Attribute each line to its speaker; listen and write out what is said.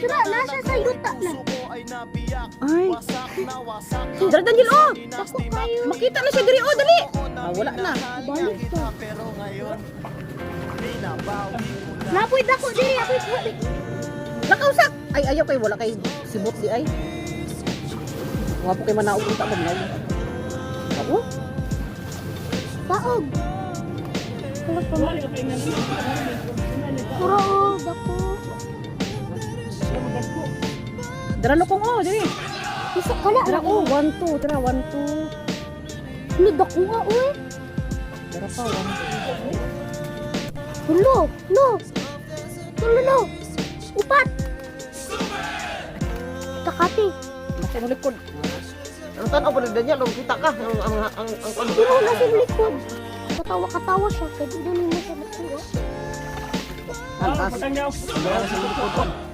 Speaker 1: Sura, nasa sa yuta na.
Speaker 2: Ay. Dali, Daniel, oh.
Speaker 1: Dako kayo.
Speaker 2: Makita na siya diri, oh, dali. Ah, wala na.
Speaker 1: Balik to. Napoy dako diri, apoy balik.
Speaker 2: Nakausak. Ay, ayaw kay wala kay sibot di ay. Wapo kay manaog unta mo na. Oo.
Speaker 1: Taog. Puro dako.
Speaker 2: Dara no kong oh, diri.
Speaker 1: Isa kala
Speaker 2: Dara
Speaker 1: na.
Speaker 2: oh, 1 2, dara 1 2.
Speaker 1: Ano dako nga oy?
Speaker 2: Dara pa 1 2.
Speaker 1: Hulo, no. Hulo no. Upat. Takati.
Speaker 2: Bakit mo likod? Ang tanaw pa rin Daniel, kita ka ang
Speaker 1: Pero nasa likod. Katawa-katawa siya. Kaya doon mo siya dako.
Speaker 2: Ang as. Dara sa likod.